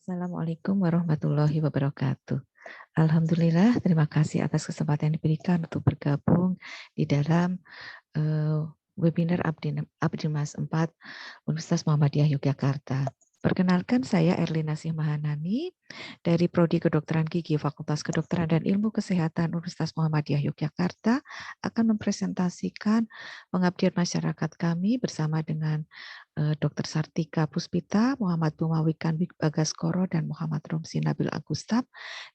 Assalamualaikum warahmatullahi wabarakatuh. Alhamdulillah, terima kasih atas kesempatan yang diberikan untuk bergabung di dalam webinar Abdimas 4 Universitas Muhammadiyah Yogyakarta. Perkenalkan, saya Erlina Mahanani dari Prodi Kedokteran Gigi Fakultas Kedokteran dan Ilmu Kesehatan Universitas Muhammadiyah Yogyakarta akan mempresentasikan pengabdian masyarakat kami bersama dengan Dr. Sartika Puspita, Muhammad Bumawikan Bagaskoro, dan Muhammad Romsi Nabil Agustab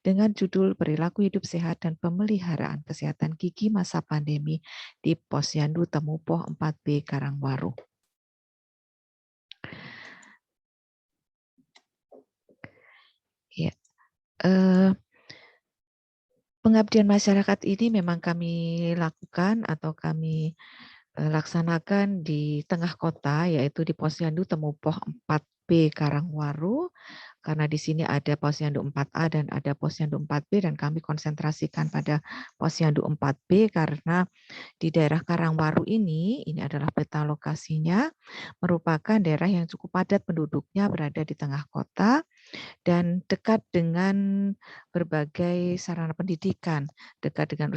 dengan judul Perilaku Hidup Sehat dan Pemeliharaan Kesehatan Gigi Masa Pandemi di Posyandu Temupoh 4B Karangwaru. Ya, pengabdian masyarakat ini memang kami lakukan atau kami laksanakan di tengah kota, yaitu di Posyandu Temupoh 4B Karangwaru, karena di sini ada Posyandu 4A dan ada Posyandu 4B, dan kami konsentrasikan pada Posyandu 4B karena di daerah Karangwaru ini adalah peta lokasinya, merupakan daerah yang cukup padat penduduknya, berada di tengah kota, dan dekat dengan berbagai sarana pendidikan, dekat dengan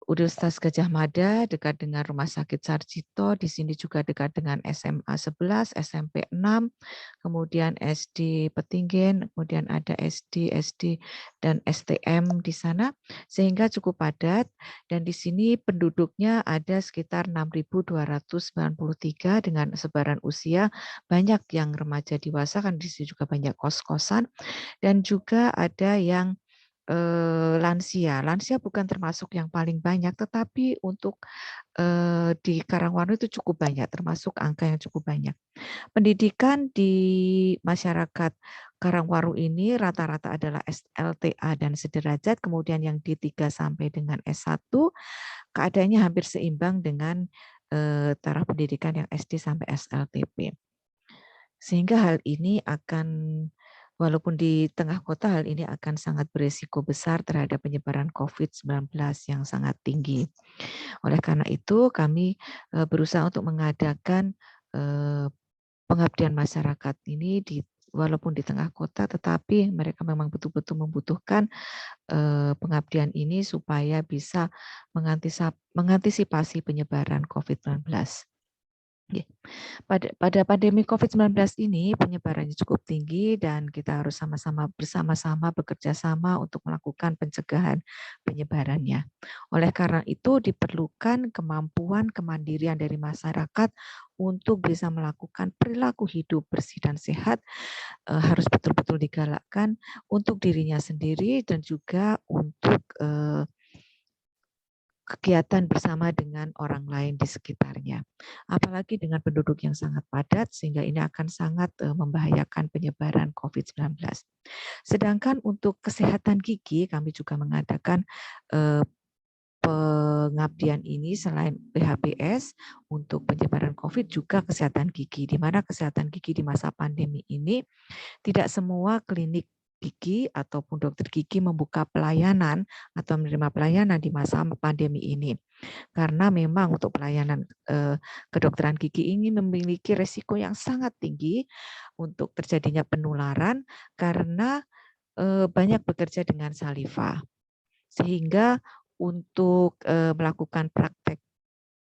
Universitas Gadjah Mada, dekat dengan Rumah Sakit Sarjito, di sini juga dekat dengan SMA 11, SMP 6, kemudian SD Petinggen, kemudian ada SD, dan STM di sana, sehingga cukup padat, dan di sini penduduknya ada sekitar 6.293 dengan sebaran usia, banyak yang remaja dewasa, kan di sini juga banyak kos-kosan, dan juga ada yang lansia. Lansia bukan termasuk yang paling banyak, tetapi untuk di Karangwaru itu cukup banyak, termasuk angka yang cukup banyak. Pendidikan di masyarakat Karangwaru ini rata-rata adalah SLTA dan sederajat, kemudian yang D3 sampai dengan S1, keadaannya hampir seimbang dengan taraf pendidikan yang SD sampai SLTP. Sehingga hal ini akan, walaupun di tengah kota, hal ini akan sangat berisiko besar terhadap penyebaran COVID-19 yang sangat tinggi. Oleh karena itu, kami berusaha untuk mengadakan pengabdian masyarakat ini walaupun di tengah kota, tetapi mereka memang betul-betul membutuhkan pengabdian ini supaya bisa mengantisipasi penyebaran COVID-19. Pada pandemi COVID-19 ini penyebarannya cukup tinggi, dan kita harus bersama-sama bekerja sama untuk melakukan pencegahan penyebarannya. Oleh karena itu diperlukan kemampuan kemandirian dari masyarakat untuk bisa melakukan perilaku hidup bersih dan sehat, harus betul-betul digalakkan untuk dirinya sendiri dan juga untuk kegiatan bersama dengan orang lain di sekitarnya. Apalagi dengan penduduk yang sangat padat, sehingga ini akan sangat membahayakan penyebaran COVID-19. Sedangkan untuk kesehatan gigi, kami juga mengadakan pengabdian ini selain PHBS untuk penyebaran COVID, juga kesehatan gigi, di mana kesehatan gigi di masa pandemi ini tidak semua klinik gigi ataupun dokter gigi membuka pelayanan atau menerima pelayanan di masa pandemi ini. Karena memang untuk pelayanan kedokteran gigi ini memiliki resiko yang sangat tinggi untuk terjadinya penularan karena banyak bekerja dengan saliva. Sehingga untuk melakukan praktek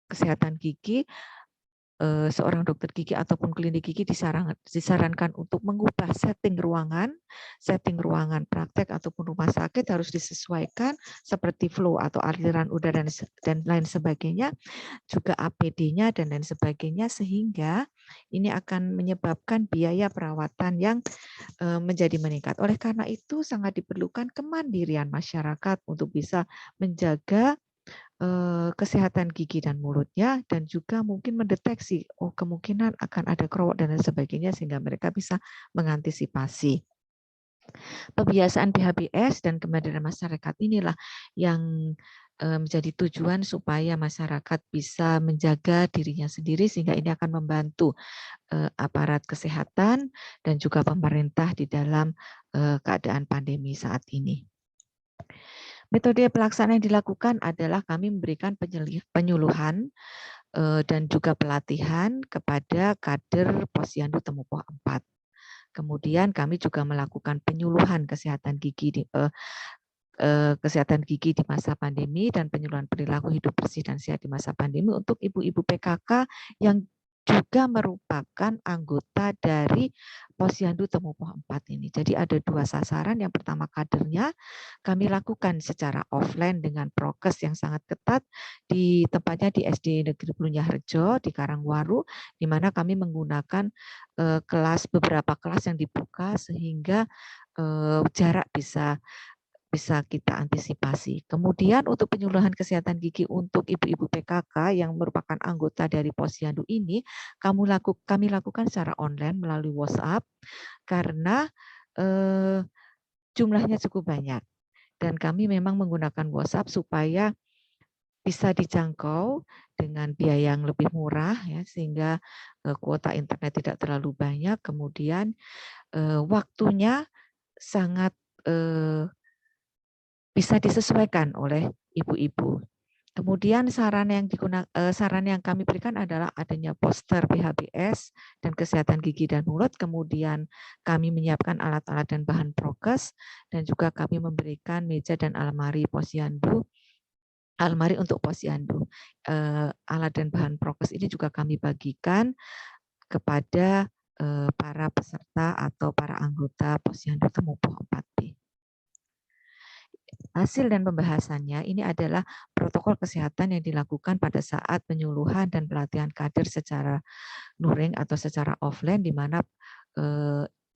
kesehatan gigi, seorang dokter gigi ataupun klinik gigi disarankan untuk mengubah setting ruangan praktek ataupun rumah sakit harus disesuaikan seperti flow atau aliran udara dan lain sebagainya, juga APD-nya dan lain sebagainya, sehingga ini akan menyebabkan biaya perawatan yang menjadi meningkat. Oleh karena itu sangat diperlukan kemandirian masyarakat untuk bisa menjaga kesehatan gigi dan mulutnya, dan juga mungkin mendeteksi kemungkinan akan ada keropok dan lain sebagainya, sehingga mereka bisa mengantisipasi. Pembiasaan PHBS dan kemandirian masyarakat inilah yang menjadi tujuan supaya masyarakat bisa menjaga dirinya sendiri, sehingga ini akan membantu aparat kesehatan dan juga pemerintah di dalam keadaan pandemi saat ini. Metode pelaksanaan yang dilakukan adalah kami memberikan penyuluhan dan juga pelatihan kepada kader Posyandu Temupoh 4. Kemudian kami juga melakukan penyuluhan kesehatan gigi di masa pandemi dan penyuluhan perilaku hidup bersih dan sehat di masa pandemi untuk ibu-ibu PKK yang juga merupakan anggota dari Posyandu Temupo 4 ini. Jadi ada 2 sasaran. Yang pertama kadernya kami lakukan secara offline dengan prokes yang sangat ketat di tempatnya di SD Negeri Blunyarjo di Karangwaru, di mana kami menggunakan beberapa kelas yang dibuka sehingga jarak bisa kita antisipasi. Kemudian untuk penyuluhan kesehatan gigi untuk ibu-ibu PKK yang merupakan anggota dari Posyandu ini, kami lakukan secara online melalui WhatsApp karena jumlahnya cukup banyak. Dan kami memang menggunakan WhatsApp supaya bisa dijangkau dengan biaya yang lebih murah ya, sehingga kuota internet tidak terlalu banyak. Kemudian waktunya sangat bisa disesuaikan oleh ibu-ibu. Kemudian saran yang kami berikan adalah adanya poster PHBS dan kesehatan gigi dan mulut. Kemudian kami menyiapkan alat-alat dan bahan prokes, dan juga kami memberikan meja dan almari untuk Posyandu. Alat dan bahan prokes ini juga kami bagikan kepada para peserta atau para anggota Posyandu Temupo 4B. Hasil dan pembahasannya ini adalah protokol kesehatan yang dilakukan pada saat penyuluhan dan pelatihan kader secara luring atau secara offline, di mana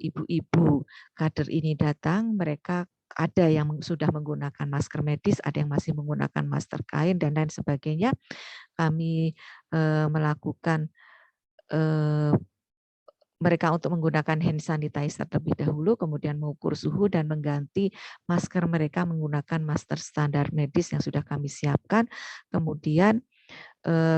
ibu-ibu kader ini datang, mereka ada yang sudah menggunakan masker medis, ada yang masih menggunakan masker kain, dan lain sebagainya. Kami melakukan mereka untuk menggunakan hand sanitizer terlebih dahulu, kemudian mengukur suhu dan mengganti masker mereka menggunakan masker standar medis yang sudah kami siapkan. Kemudian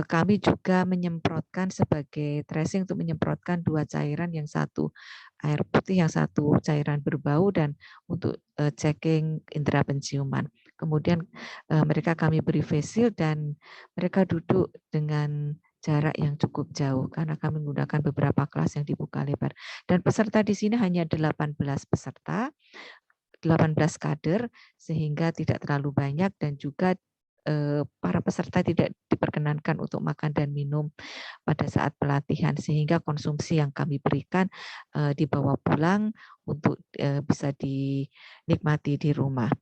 kami juga menyemprotkan sebagai tracing untuk menyemprotkan 2 cairan, yang satu air putih, yang satu cairan berbau, dan untuk checking indera penciuman. Kemudian mereka kami beri face shield dan mereka duduk dengan jarak yang cukup jauh karena kami menggunakan beberapa kelas yang dibuka lebar. Dan peserta di sini hanya 18 peserta, 18 kader, sehingga tidak terlalu banyak, dan juga para peserta tidak diperkenankan untuk makan dan minum pada saat pelatihan, sehingga konsumsi yang kami berikan dibawa pulang untuk bisa dinikmati di rumah.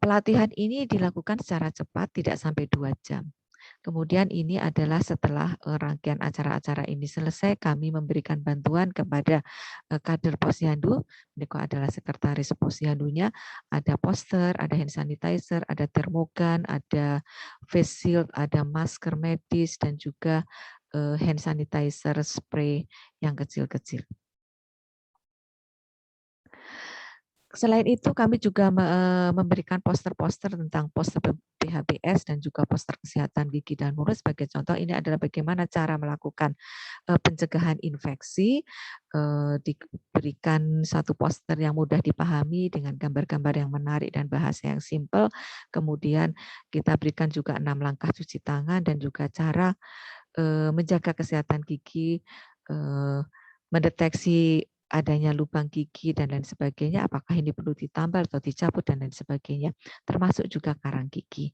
Pelatihan ini dilakukan secara cepat, tidak sampai 2 jam. Kemudian ini adalah setelah rangkaian acara-acara ini selesai, kami memberikan bantuan kepada kader Posyandu. Mereka adalah sekretaris Posyandunya, ada poster, ada hand sanitizer, ada termogan, ada face shield, ada masker medis, dan juga hand sanitizer spray yang kecil-kecil. Selain itu, kami juga memberikan poster-poster tentang poster PHBS dan juga poster kesehatan gigi dan mulut. Sebagai contoh, ini adalah bagaimana cara melakukan pencegahan infeksi. Diberikan satu poster yang mudah dipahami dengan gambar-gambar yang menarik dan bahasa yang simpel. Kemudian kita berikan juga 6 langkah cuci tangan dan juga cara menjaga kesehatan gigi, mendeteksi adanya lubang gigi dan lain sebagainya, apakah ini perlu ditambal atau dicabut dan lain sebagainya, termasuk juga karang gigi.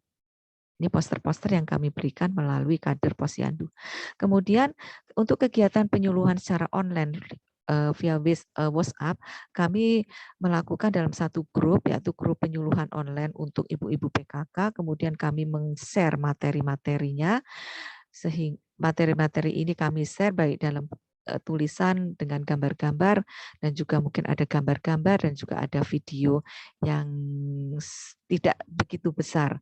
Ini poster-poster yang kami berikan melalui kader Posyandu. Kemudian untuk kegiatan penyuluhan secara online via WhatsApp, kami melakukan dalam satu grup, yaitu grup penyuluhan online untuk ibu-ibu PKK. Kemudian kami men-share materi-materinya, sehingga materi-materi ini kami share baik dalam tulisan dengan gambar-gambar, dan juga mungkin ada gambar-gambar dan juga ada video yang tidak begitu besar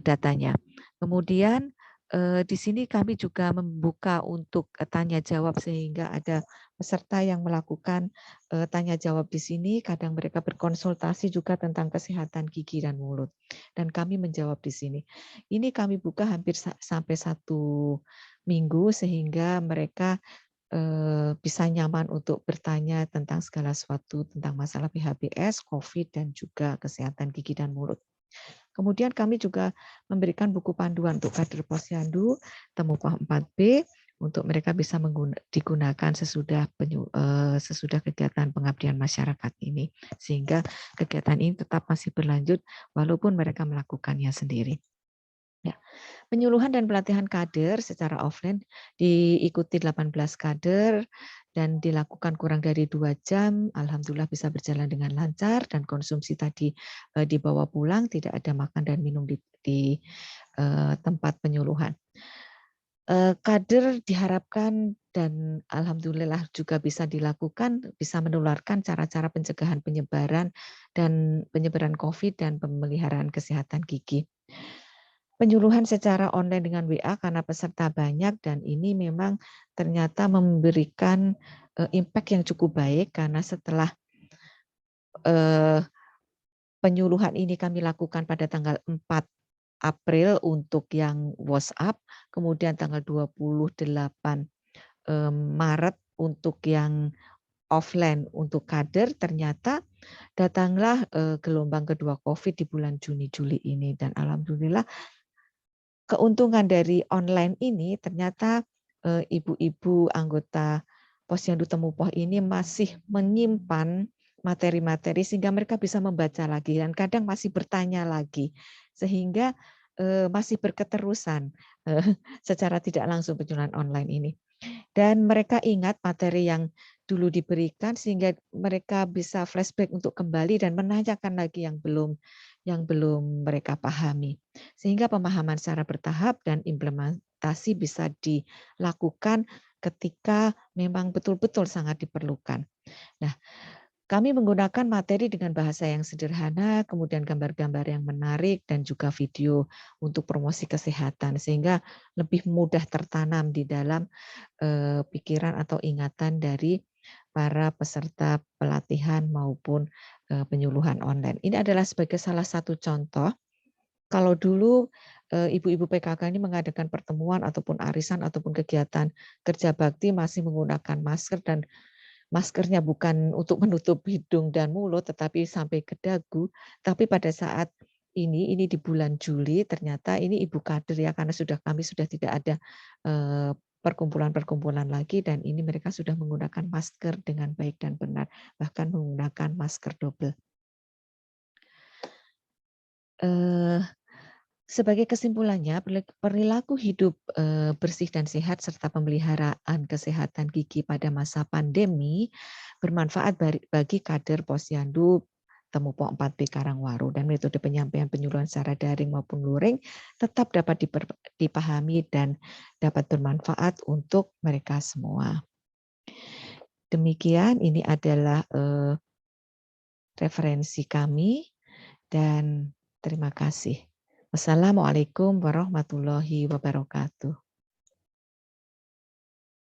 datanya. Kemudian di sini kami juga membuka untuk tanya jawab, sehingga ada peserta yang melakukan tanya jawab di sini. Kadang mereka berkonsultasi juga tentang kesehatan gigi dan mulut, dan kami menjawab di sini. Ini kami buka hampir sampai 1 minggu, sehingga mereka bisa nyaman untuk bertanya tentang segala sesuatu tentang masalah PHBS, COVID, dan juga kesehatan gigi dan mulut. Kemudian kami juga memberikan buku panduan untuk kader Posyandu Temupo 4B untuk mereka bisa digunakan sesudah kegiatan pengabdian masyarakat ini, sehingga kegiatan ini tetap masih berlanjut walaupun mereka melakukannya sendiri. Ya. Penyuluhan dan pelatihan kader secara offline diikuti 18 kader dan dilakukan kurang dari 2 jam. Alhamdulillah bisa berjalan dengan lancar dan konsumsi tadi dibawa pulang, tidak ada makan dan minum di tempat penyuluhan. Kader diharapkan dan alhamdulillah juga bisa dilakukan, bisa menularkan cara-cara pencegahan penyebaran COVID dan pemeliharaan kesehatan gigi. Penyuluhan secara online dengan WA karena peserta banyak dan ini memang ternyata memberikan impact yang cukup baik karena setelah penyuluhan ini kami lakukan pada tanggal 4 April untuk yang WhatsApp, kemudian tanggal 28 Maret untuk yang offline untuk kader, ternyata datanglah gelombang kedua COVID di bulan Juni-Juli ini dan alhamdulillah keuntungan dari online ini ternyata ibu-ibu anggota Posyandu Temupoh ini masih menyimpan materi-materi sehingga mereka bisa membaca lagi dan kadang masih bertanya lagi sehingga masih berketerusan secara tidak langsung penyuluhan online ini. Dan mereka ingat materi yang dulu diberikan sehingga mereka bisa flashback untuk kembali dan menanyakan lagi yang belum mereka pahami. Sehingga pemahaman secara bertahap dan implementasi bisa dilakukan ketika memang betul-betul sangat diperlukan. Nah, kami menggunakan materi dengan bahasa yang sederhana, kemudian gambar-gambar yang menarik, dan juga video untuk promosi kesehatan, sehingga lebih mudah tertanam di dalam pikiran atau ingatan dari para peserta pelatihan maupun penyuluhan online. Ini adalah sebagai salah satu contoh. Kalau dulu ibu-ibu PKK ini mengadakan pertemuan ataupun arisan ataupun kegiatan kerja bakti masih menggunakan masker dan maskernya bukan untuk menutup hidung dan mulut, tetapi sampai ke dagu. Tapi pada saat ini di bulan Juli, ternyata ini ibu kader ya, karena kami sudah tidak ada perkumpulan-perkumpulan lagi, dan ini mereka sudah menggunakan masker dengan baik dan benar, bahkan menggunakan masker double. Sebagai kesimpulannya, perilaku hidup bersih dan sehat serta pemeliharaan kesehatan gigi pada masa pandemi bermanfaat bagi kader Posyandu Temupoh 4B Karangwaru, dan metode penyampaian penyuluhan secara daring maupun luring tetap dapat dipahami dan dapat bermanfaat untuk mereka semua. Demikian, ini adalah referensi kami dan terima kasih. Wassalamualaikum warahmatullahi wabarakatuh.